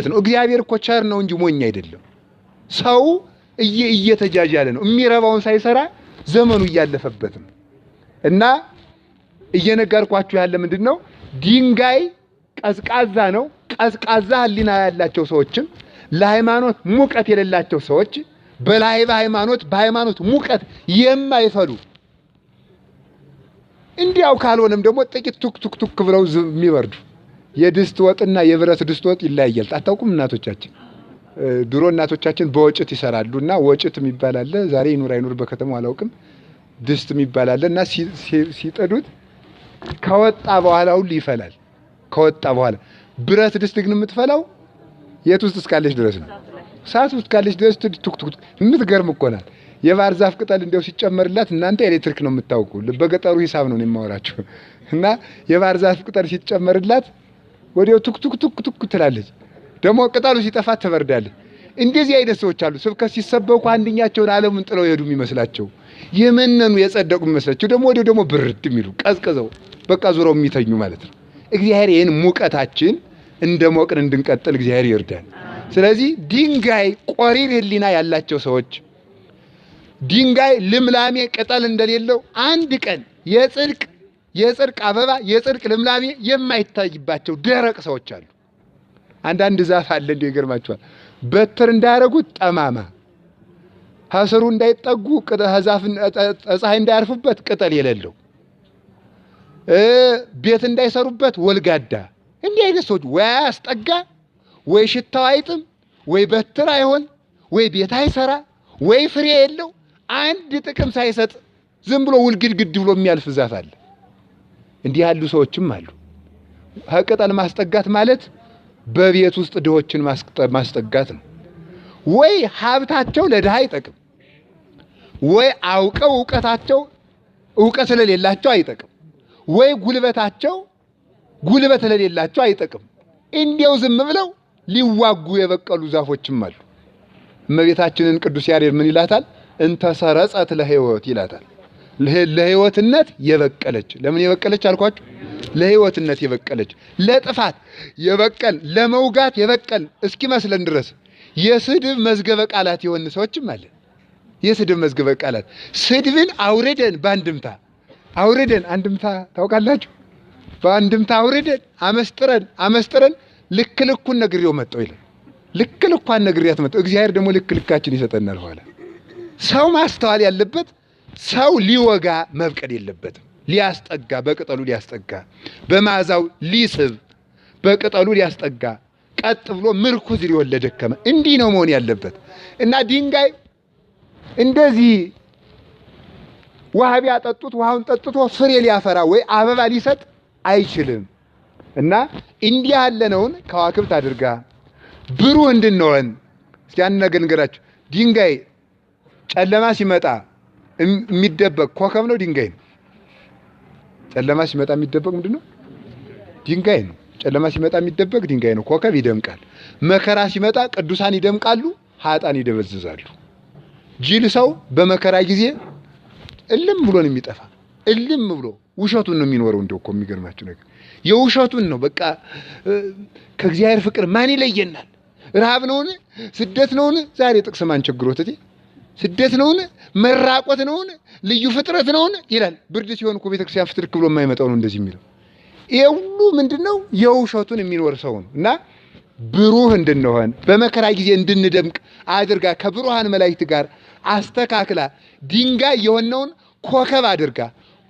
ነው እግዚአብሔር እኮ ቸር ነው እንጂ ሞኝ አይደለም። ሰው እየተጃጃለ ነው የሚረባውን ሳይሰራ ዘመኑ እያለፈበት ነው። እና እየነገርኳችሁ ያለ ምንድነው ድንጋይ ቀዝቃዛ ነው። ቀዝቃዛ ህሊና ያላቸው ሰዎችም ለሃይማኖት ሙቀት የሌላቸው ሰዎች በሃይማኖት ሙቀት የማይፈሉ እንዲያው ካልሆነም ደግሞ ጥቂት ቱክ ብለው የሚበርዱ የድስት ወጥና የብረት ድስት ወጥ ይለያያል። አታውቁም? እናቶቻችን ድሮ እናቶቻችን በወጭት ይሰራሉና ወጭት የሚባል አለ። ዛሬ ይኑር አይኑር በከተማው አላውቅም። ድስት የሚባል አለና ሲጠዱት ከወጣ በኋላ ሁሉ ይፈላል። ከወጣ በኋላ ብረት ድስት ግን የምትፈላው የት ውስጥ እስካለች ድረስ ነው። ሳት ውስጥ ካለች ድረስ ቱክ የምትገርም እኮ ናት። የባህር ዛፍ ቅጠል እንደው ሲጨመርላት እናንተ ኤሌክትሪክ ነው የምታውቁ። በገጠሩ ሂሳብ ነው የማወራችሁ። እና የባህር ዛፍ ቅጠል ሲጨመርላት ወዲያው ቱክ ትላለች። ደግሞ ቅጠሉ ሲጠፋ ትበርዳለች። እንደዚህ አይነት ሰዎች አሉ። ስብከት ሲሰበኩ አንደኛቸውን ዓለሙን ጥለው ይሄዱ የሚመስላቸው የመነኑ የጸደቁ የሚመስላቸው ደግሞ ወዲያው ደግሞ ብርድ የሚሉ ቀዝቅዘው በቃ ዙረው የሚተኙ ማለት ነው። እግዚአብሔር ይሄን ሙቀታችን እንደሞቅን እንድንቀጥል እግዚአብሔር ይርዳን። ስለዚህ ድንጋይ ቆሪር ህሊና ያላቸው ሰዎች ድንጋይ ልምላሜ ቅጠል እንደሌለው አንድ ቀን የጽድቅ አበባ የጽድቅ ልምላሜ የማይታይባቸው ደረቅ ሰዎች አሉ። አንዳንድ ዛፍ አለ እንደ ይገርማቸዋል። በትር እንዳያረጉት ጠማማ ሀስሩ እንዳይጠጉ ዛፍ ፀሐይ እንዳያርፉበት ቅጠል የሌለው ቤት እንዳይሰሩበት ወልጋዳ እንዲህ አይነት ሰዎች ወይ አያስጠጋ ወይ ሽታው አይጥም ወይ በትር አይሆን ወይ ቤት አይሰራ ወይ ፍሬ የለው አንድ ጥቅም ሳይሰጥ ዝም ብሎ ውልግድግድ ብሎ የሚያልፍ ዛፍ አለ። እንዲህ ያሉ ሰዎችም አሉ። ቅጠል ማስጠጋት ማለት በቤት ውስጥ ድሆችን ማስጠጋት ነው። ወይ ሀብታቸው ለድሃ አይጠቅም፣ ወይ አውቀው እውቀት ስለሌላቸው አይጠቅም፣ ወይ ጉልበት ስለሌላቸው አይጠቅም። እንዲያው ዝም ብለው ሊዋጉ የበቀሉ ዛፎችም አሉ። እመቤታችንን ቅዱስ ያሬድ ምን ይላታል? እንተ ሰረጸት ለሕይወት ይላታል። ለሕይወትነት የበቀለች። ለምን የበቀለች አልኳችሁ? ለሕይወትነት የበቀለች፣ ለጥፋት የበቀል ለመውጋት የበቀል እስኪመስለን ድረስ የስድብ መዝገበ ቃላት የሆን ሰዎችም አለ። የስድብ መዝገበ ቃላት ስድብን አውርደን በአንድምታ አውርደን አንድምታ ታውቃላችሁ? በአንድምታ አውርደን አመስጥረን ልክ ልኩን ነግሬው መጣው ይላል። ልክ ልኳን ነግሬያት መጣው። እግዚአብሔር ደግሞ ልክ ልካችን ይሰጠናል። ኋላ ሰው ማስተዋል ያለበት ሰው ሊወጋ መብቀል የለበትም። ሊያስጠጋ በቅጠሉ ሊያስጠጋ በመዓዛው ሊስብ በቅጠሉ ሊያስጠጋ ቀጥ ብሎ ምርኩዝ ሊሆን ለደከመ እንዲህ ነው መሆን ያለበት። እና ድንጋይ እንደዚህ ውሃ ቢያጠጡት ውሃውን ጠጥቶ ፍሬ ሊያፈራ ወይ አበባ ሊሰጥ አይችልም። እና እንዲህ ያለነውን ከዋክብት አድርጋ ብሩህ እንድንሆን እስኪ አንድ ነገር ልንገራችሁ። ድንጋይ ጨለማ ሲመጣ የሚደበቅ ኮከብ ነው ድንጋይ ነው? ጨለማ ሲመጣ የሚደበቅ ምንድነው? ድንጋይ ነው። ጨለማ ሲመጣ የሚደበቅ ድንጋይ ነው። ኮከብ ይደምቃል። መከራ ሲመጣ ቅዱሳን ይደምቃሉ፣ ኃጥአን ይደበዝዛሉ። ጅል ሰው በመከራ ጊዜ እልም ብሎ ነው የሚጠፋ። እልም ብሎ ውሸቱን ነው የሚኖረው። እንደው እኮ የሚገርማችሁ ነገር የውሸቱን ነው። በቃ ከእግዚአብሔር ፍቅር ማን ይለየናል? ረሃብ ነውን? ስደት ነውን? ዛሬ ጥቅስ ማን ቸግሮት እቴ ስደት ነውን? መራቆት ነውን? ልዩ ፍጥረት ነውን ይላል። ብርድ ሲሆን እኮ ቤተክርስቲያን ፍትርክ ብሎ የማይመጣው ነው እንደዚህ የሚለው። ይሄ ሁሉ ምንድነው? የውሸቱን የሚኖር ሰው ነው። እና ብሩህ እንድንሆን በመከራ ጊዜ እንድንደምቅ አድርጋ ከብሩሃን መላእክት ጋር አስተካክላ ድንጋይ የሆነውን ኮከብ አድርጋ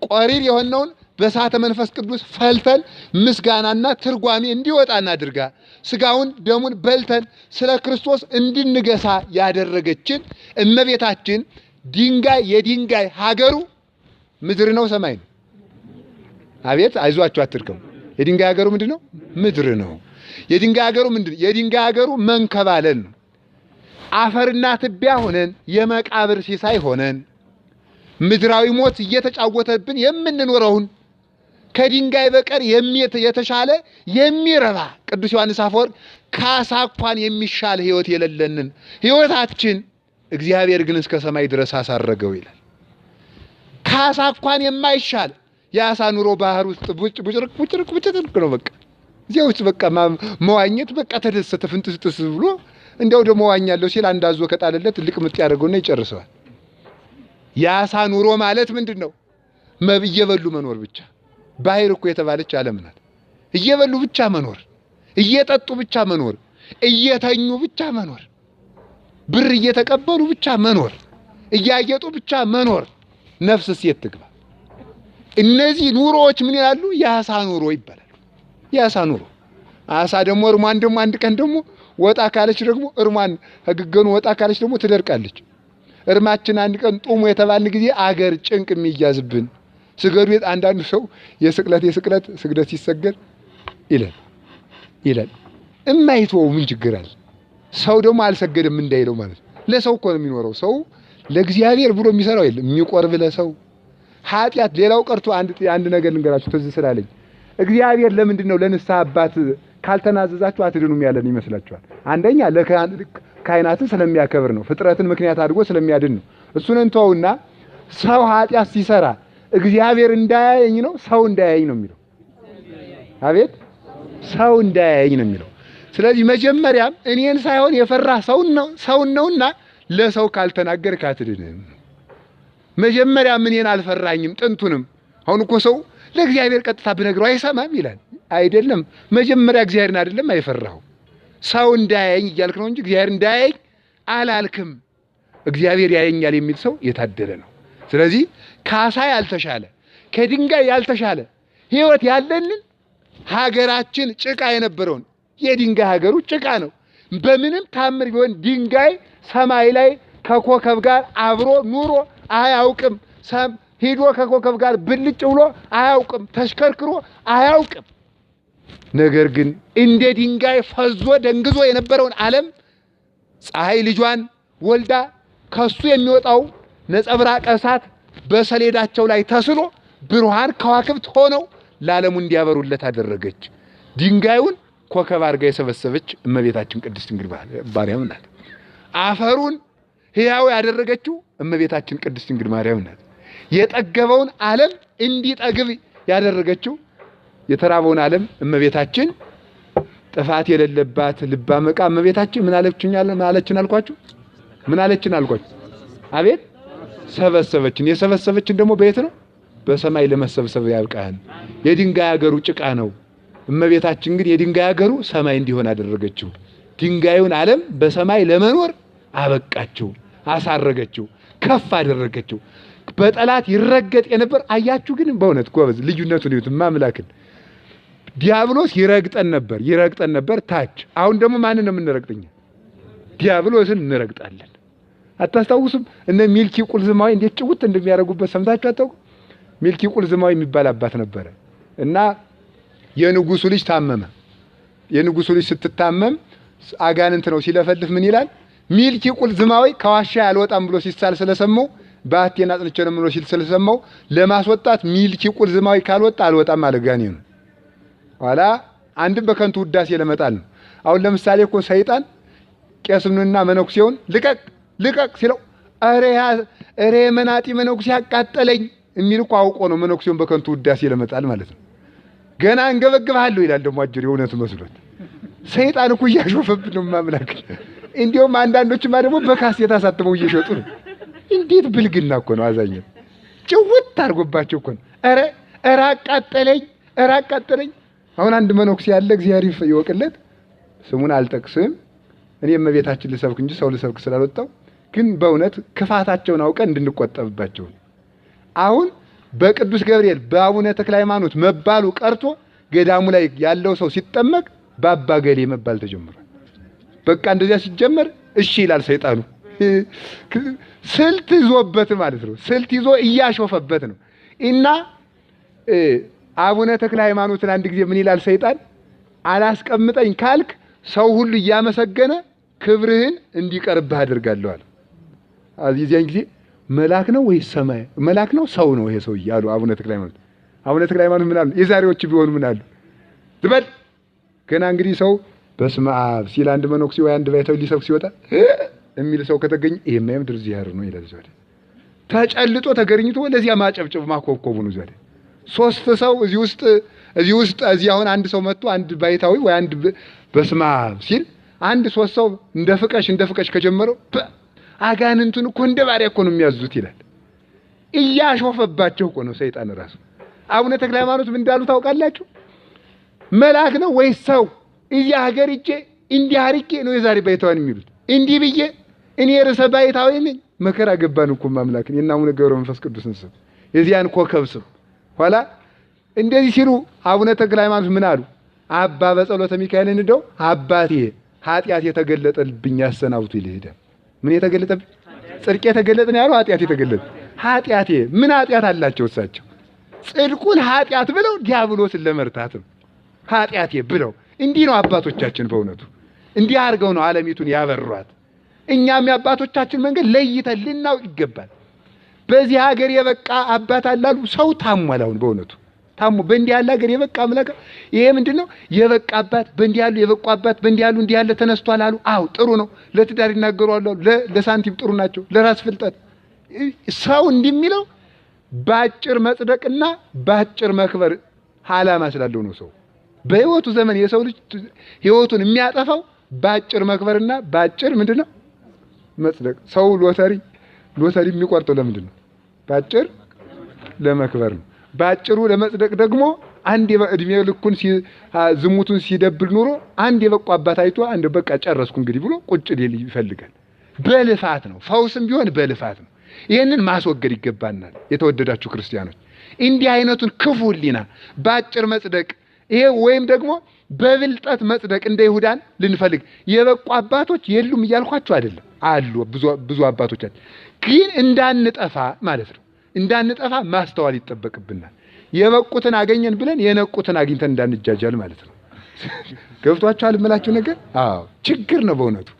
ቆሪር የሆነውን በእሳተ መንፈስ ቅዱስ ፈልተን ምስጋናና ትርጓሜ እንዲወጣና አድርጋ ስጋውን ደሙን በልተን ስለ ክርስቶስ እንድንገሳ ያደረገችን እመቤታችን ድንጋይ የድንጋይ ሀገሩ ምድር ነው ሰማይ ነው? አቤት አይዟችሁ አትርከሙ። የድንጋይ ሀገሩ ምንድነው? ምድር ነው። የድንጋይ ሀገሩ ምንድነው? የድንጋይ ሀገሩ መንከባለል ነው። አፈርና ትቢያ ሆነን የመቃብር ሲሳይ ሆነን ምድራዊ ሞት እየተጫወተብን የምንኖረውን ከድንጋይ በቀር የተሻለ የሚረባ ቅዱስ ዮሐንስ አፈወርቅ ካሳ እንኳን የሚሻል ህይወት የሌለንን ህይወታችን እግዚአብሔር ግን እስከ ሰማይ ድረስ አሳረገው ይላል። ካሳ እንኳን የማይሻል የአሳ ኑሮ ባህር ውስጥ ቡጭርቅ ነው። በቃ እዚያ ውስጥ በቃ መዋኘት በቃ ተደሰተ ፍንጥስጥስ ብሎ እንደው ደግሞ ዋኛለሁ ሲል አንዳዞ ከጣለለት ልቅምጥ ያደርገውና ይጨርሰዋል። የአሳ ኑሮ ማለት ምንድነው? እየበሉ መኖር ብቻ። ባህር እኮ የተባለች ዓለም ናት። እየበሉ ብቻ መኖር፣ እየጠጡ ብቻ መኖር፣ እየተኙ ብቻ መኖር፣ ብር እየተቀበሉ ብቻ መኖር፣ እያጌጡ ብቻ መኖር። ነፍስስ የት ትግባ? እነዚህ ኑሮዎች ምን ይላሉ? የአሳ ኑሮ ይባላሉ። የአሳ ኑሮ አሳ ደግሞ እርሟን ደግሞ አንድ ቀን ደግሞ ወጣ ካለች ደግሞ እርሟን ህግገኑ ወጣ ካለች ደግሞ ትደርቃለች። እርማችን አንድ ቀን ጡሙ የተባልን ጊዜ አገር ጭንቅ የሚያዝብን ስገዱ። አንዳንዱ ሰው የስቅለት ስግደት ሲሰገድ ይላል እማይተው ምን ችግር አለ? ሰው ደግሞ አልሰገደም እንዳይለው ማለት ለሰው እኮ ነው የሚኖረው። ሰው ለእግዚአብሔር ብሎ የሚሰራው የለም። የሚቆርብ ለሰው ኃጢአት ሌላው ቀርቶ አንድ ነገር ልንገራችሁ ትዝ ስላለኝ እግዚአብሔር ለምንድን ነው ለንስሐ አባት ካልተናዘዛችሁ አትድኑም ያለን ይመስላችኋል? አንደኛ ካህናትን ስለሚያከብር ነው። ፍጥረትን ምክንያት አድርጎ ስለሚያድን ነው። እሱን እንተውና ሰው ኃጢአት ሲሰራ እግዚአብሔር እንዳያየኝ ነው ሰው እንዳያየኝ ነው የሚለው። አቤት ሰው እንዳያየኝ ነው የሚለው። ስለዚህ መጀመሪያም እኔን ሳይሆን የፈራ ሰው ነውና ለሰው ካልተናገርክ አትድንም። መጀመሪያም እኔን አልፈራኝም ጥንቱንም። አሁን እኮ ሰው ለእግዚአብሔር ቀጥታ ብነግረው አይሰማም ይላል። አይደለም መጀመሪያ እግዚአብሔርን አይደለም አይፈራው ሰው እንዳያየኝ እያልክ ነው እንጂ እግዚአብሔር እንዳያየኝ አላልክም። እግዚአብሔር ያየኛል የሚል ሰው የታደለ ነው። ስለዚህ ካሳ ያልተሻለ ከድንጋይ ያልተሻለ ሕይወት ያለንን ሀገራችን ጭቃ የነበረውን የድንጋይ ሀገሩ ጭቃ ነው። በምንም ታምር ቢሆን ድንጋይ ሰማይ ላይ ከኮከብ ጋር አብሮ ኑሮ አያውቅም። ሄዶ ከኮከብ ጋር ብልጭ ብሎ አያውቅም። ተሽከርክሮ አያውቅም። ነገር ግን እንደ ድንጋይ ፈዞ ደንግዞ የነበረውን ዓለም ፀሐይ ልጇን ወልዳ ከሱ የሚወጣው ነጸብራቀ እሳት በሰሌዳቸው ላይ ተስሎ ብሩሃን ከዋክብት ሆነው ለዓለሙ እንዲያበሩለት አደረገች። ድንጋዩን ኮከብ አድርጋ የሰበሰበች እመቤታችን ቅድስት ድንግል ማርያም ናት። አፈሩን ሕያው ያደረገችው እመቤታችን ቅድስት ድንግል ማርያም ናት። የጠገበውን ዓለም እንዲጠግብ ያደረገችው የተራበውን ዓለም እመቤታችን ጥፋት የሌለባት ልባመቃ እመቤታችን ምን አለችን አልኳችሁ? አቤት ሰበሰበችን። የሰበሰበችን ደግሞ በየት ነው? በሰማይ ለመሰብሰብ ያብቃን። የድንጋይ ሀገሩ ጭቃ ነው። እመቤታችን ግን የድንጋይ ሀገሩ ሰማይ እንዲሆን አደረገችው። ድንጋዩን ዓለም በሰማይ ለመኖር አበቃችው፣ አሳረገችው፣ ከፍ አደረገችው። በጠላት ይረገጥ የነበር አያችሁ። ግን በእውነት ጎበዝ ልዩነቱን ይሁት ማምላክን ዲያብሎስ ይረግጠን ነበር ታች። አሁን ደግሞ ማንን ነው የምንረግጠኛ? ዲያብሎስን እንረግጣለን። አታስታውሱም? እነ ሚልኪ ቁልዝማዊ እንዴት ጭውት እንደሚያደርጉበት ሰምታችሁ አታውቁ? ሚልኪ ቁልዝማዊ የሚባል አባት ነበረ እና የንጉሱ ልጅ ታመመ። የንጉሱ ልጅ ስትታመም አጋንንት ነው ሲለፈልፍ ምን ይላል? ሚልኪ ቁልዝማዊ ከዋሻ ያልወጣም ብሎ ሲሳል ስለሰማው ባቴና አጥንቼ ነው ብሎ ሲል ስለሰማው ለማስወጣት ሚልኪ ቁልዝማዊ ካልወጣ አልወጣም አለ ጋኔኑ። ኋላ አንድም በከንቱ ውዳሴ ለመጣል ነው። አሁን ለምሳሌ እኮ ሰይጣን ቄስኑና መነኩሴውን ልቀቅ ሲለው አሬ መናጢ መነኩሴ ያቃጠለኝ የሚል እኮ አውቆ ነው መነኩሴውን በከንቱ ውዳሴ ለመጣል ማለት ነው። ገና እንገበግብሃለሁ ይላል ደግሞ አጅር የእውነቱ መስሎት። ሰይጣን እኮ እያሾፈብን ነው ማምላክ። እንዲያውም አንዳንዶችማ ደግሞ በካሴት አሳትመው እየሸጡ ነው። እንዴት ብልግና እኮ ነው! አዛኝ ጭውት አድርጎባቸው እኮ ነው። ኧረ አቃጠለኝ። አሁን አንድ መነኩሴ ያለ እግዚአብሔር ይወቅለት፣ ስሙን አልጠቅስም። እኔ እመቤታችን ልሰብክ እንጂ ሰው ልሰብክ ስላልወጣው፣ ግን በእውነት ክፋታቸውን አውቀን እንድንቆጠብባቸው። አሁን በቅዱስ ገብርኤል በአቡነ ተክለ ሃይማኖት መባሉ ቀርቶ ገዳሙ ላይ ያለው ሰው ሲጠመቅ በአባ ገሌ መባል ተጀምሯል። በቃ እንደዚያ ሲጀመር እሺ ይላል ሰይጣኑ። ስልት ይዞበት ማለት ነው። ስልት ይዞ እያሾፈበት ነው። እና አቡነ ተክለ ሃይማኖትን አንድ ጊዜ ምን ይላል ሰይጣን? አላስቀምጠኝ ካልክ ሰው ሁሉ እያመሰገነ ክብርህን እንዲቀርብህ አድርጋለሁ አለ። አዚያን ጊዜ መልአክ ነው ወይስ ሰማይ? መልአክ ነው ሰው ነው ይሄ ሰውዬ አሉ አቡነ ተክለ ሃይማኖት። አቡነ ተክለ ሃይማኖት ምን አሉ? የዛሬዎች ቢሆኑ ምን አሉ? ዝበል ገና እንግዲህ ሰው በስመ አብ ሲል አንድ መነኩሴ ወይ አንድ ባይተው ሊሰብክ ሲወጣ የሚል ሰው ከተገኘ ይሄማ የምድር ዚያር ነው ይላል። ዘወደ ተጨልጦ ተገርኝቶ ለዚያ ማጨብጨብ ማኮብኮቡ ነው። ዘወደ ሶስት ሰው እዚህ ውስጥ አሁን አንድ ሰው መጥቶ አንድ ባይታዊ ወይ አንድ በስማ ሲል አንድ ሶስት ሰው እንደ ፍቀሽ ከጀመረው አጋንንቱን እኮ እንደ ባሪያ እኮ ነው የሚያዙት ይላል። እያሾፈባቸው እኮ ነው ሰይጣን ራሱ። አቡነ ተክለ ሃይማኖት ምን እንዳሉ ታውቃላችሁ? መልአክ ነው ወይስ ሰው? እዚህ ሀገር እጄ እንዲህ አርቄ ነው የዛሬ ባይታዋን የሚሉት። እንዲህ ብዬ እኔ ርዕሰ ባይታዊ ነኝ። መከራ ገባን እኮ ማምላክን የና አቡነ ገብረ መንፈስ ቅዱስን ስም የዚያን ኮከብ ስም ኋላ እንደዚህ ሲሉ አቡነ ተክለ ሃይማኖት ምን አሉ? አባ በጸሎተ ሚካኤልን እንደው አባቴ ኃጢአት የተገለጠልብኝ ያሰናብቱ ይልሄደ። ምን የተገለጠብኝ? ጽድቅ የተገለጠ ነው ያለው። ኃጢአት የተገለጠ ኃጢአቴ ምን ኃጢአት አላቸው እሳቸው? ጽድቁን ኃጢአት ብለው ዲያብሎስን ለመርታት ነው ኃጢአቴ ብለው። እንዲህ ነው አባቶቻችን በእውነቱ እንዲህ አድርገው ነው ዓለሚቱን ያበሯት። እኛም የአባቶቻችን መንገድ ለይተን ልናውቅ ይገባል። በዚህ ሀገር የበቃ አባት አላሉ። ሰው ታሟል። አሁን በእውነቱ ታሙ። በእንዲህ ያለ ሀገር የበቃ አምላክ ይሄ ምንድነው? የበቃ አባት በእንዲህ ያሉ የበቁ አባት በእንዲህ ያሉ እንዲህ ያለ ተነስቷል አሉ። አዎ ጥሩ ነው። ለትዳር ይናገራሉ። ለሳንቲም ጥሩ ናቸው። ለራስ ፍልጠት ሰው እንደሚለው ባጭር መጽደቅና ባጭር መክበር ዓላማ ስላለው ነው። ሰው በህይወቱ ዘመን የሰው ልጅ ህይወቱን የሚያጠፋው ባጭር መክበርና ባጭር ምንድነው? መጽደቅ። ሰው ሎተሪ የሚቆርጠው ለምንድን ነው? ባጭር ለመክበር ነው። ባጭሩ ለመጽደቅ ደግሞ አንድ እድሜ ልኩን ዝሙቱን ሲደብል ኑሮ አንድ የበቁ አባት አይቶ አንድ በቃ ጨረስኩ እንግዲህ ብሎ ቁጭ ሊል ይፈልጋል። በልፋት ነው። ፈውስም ቢሆን በልፋት ነው። ይሄንን ማስወገድ ይገባናል። የተወደዳችሁ ክርስቲያኖች እንዲህ አይነቱን ክፉ ህሊና ባጭር መጽደቅ ይሄ ወይም ደግሞ በብልጠት መጽደቅ እንደ ይሁዳን ልንፈልግ የበቁ አባቶች የሉም እያልኳችሁ አይደለም፣ አሉ ብዙ አባቶች አሉ። ግን እንዳንጠፋ ማለት ነው። እንዳንጠፋ ማስተዋል ይጠበቅብናል። የበቁትን አገኘን ብለን የነቁትን አግኝተን እንዳንጃጃል ማለት ነው። ገብቷችኋል የምላችሁ ነገር? አዎ ችግር ነው በእውነቱ።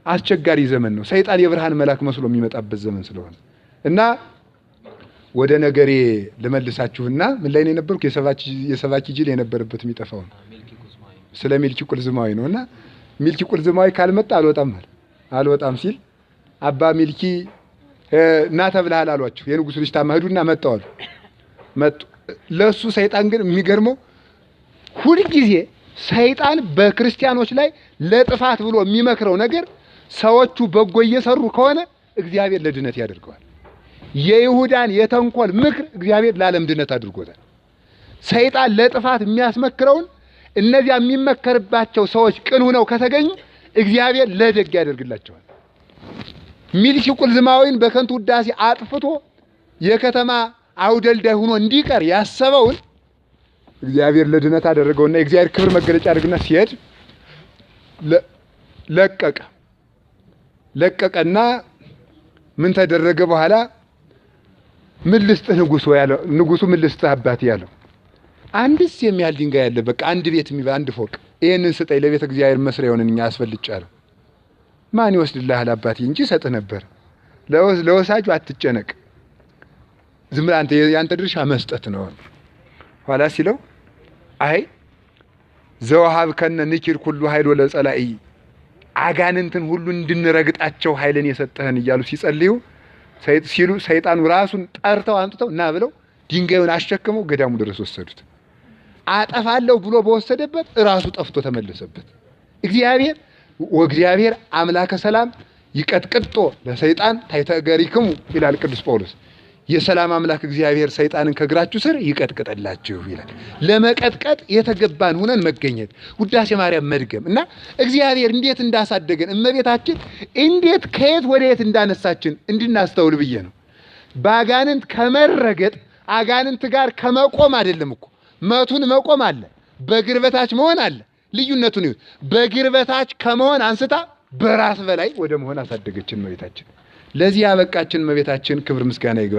አስቸጋሪ ዘመን ነው። ሰይጣን የብርሃን መልአክ መስሎ የሚመጣበት ዘመን ስለሆነ እና ወደ ነገሬ ልመልሳችሁና ምን ላይ ነው የነበርኩ? የሰባኪ ጅል የነበረበት የሚጠፋው ነው። ስለ ሚልኪ ቁልዝማዊ ነውና ሚልኪ ቁልዝማዊ ካልመጣ አልወጣም ሲል አባ ሚልኪ እና ተብለሃል አሏቸው። የንጉሱ ልጅ ታማህዱና መጣው መጡ። ለሱ ሰይጣን ግን የሚገርመው ሁልጊዜ ሰይጣን በክርስቲያኖች ላይ ለጥፋት ብሎ የሚመክረው ነገር ሰዎቹ በጎ እየሰሩ ከሆነ እግዚአብሔር ለድነት ያደርገዋል። የይሁዳን የተንኮል ምክር እግዚአብሔር ለዓለም ድነት አድርጎታል። ሰይጣን ለጥፋት የሚያስመክረውን እነዚያ የሚመከርባቸው ሰዎች ቅን ሆነው ከተገኙ እግዚአብሔር ለደግ ያደርግላቸዋል። ሚልኪ ቁልዝማዊን በከንቱ ውዳሴ አጥፍቶ የከተማ አውደልዳይ ሆኖ እንዲቀር ያሰበውን እግዚአብሔር ለድነት አደረገውና የእግዚአብሔር ክብር መገለጫ አድርግና ሲሄድ ለቀቀና ምን ተደረገ በኋላ ምን ልስጥህ ንጉሱ ያለው ንጉሱ ምን ልስጥህ አባቴ ያለው አንድስ የሚያህል ድንጋይ ያለ በቃ አንድ ቤት የሚባል አንድ ፎቅ ይሄንን ስጠኝ ለቤተ እግዚአብሔር መስሪያ ይሆንልኝ አስፈልጫለሁ። ማን ይወስድልሃል አባቴ እንጂ ሰጥህ ነበር። ለወሳጁ አትጨነቅ፣ ዝም ብለህ አንተ ያንተ ድርሻ መስጠት ነው። ኋላ ሲለው አይ ዘወሃብ ከነ ንኪር ሁሉ ኃይል ወለጸላኢ አጋንንትን ሁሉ እንድንረግጣቸው ኃይልን የሰጠህን እያሉ ሲጸልዩ ሲሉ ሰይጣኑ ራሱን ጠርተው አምጥተው እና ብለው ድንጋዩን አሸክመው ገዳሙ ድረስ ወሰዱት። አጠፋለሁ ብሎ በወሰደበት ራሱ ጠፍቶ ተመለሰበት። እግዚአብሔር አምላከ ሰላም ይቀጥቅጦ ለሰይጣን ታይተገሪክሙ ይላል ቅዱስ ጳውሎስ። የሰላም አምላክ እግዚአብሔር ሰይጣንን ከግራችሁ ስር ይቀጥቅጥላችሁ ይላል። ለመቀጥቀጥ የተገባን ሆነን መገኘት ውዳሴ ማርያም መድገም እና እግዚአብሔር እንዴት እንዳሳደገን እመቤታችን እንዴት ከየት ወደ የት እንዳነሳችን እንድናስተውል ብዬ ነው። ባጋንንት ከመረገጥ አጋንንት ጋር ከመቆም አይደለም እኮ መቱን መቆም አለ፣ በግርበታች መሆን አለ። ልዩነቱን ይሁን በግርበታች ከመሆን አንስታ በራስ በላይ ወደ መሆን አሳደገችን እመቤታችን። ለዚህ ያበቃችን እመቤታችን ክብር ምስጋና ይግባል።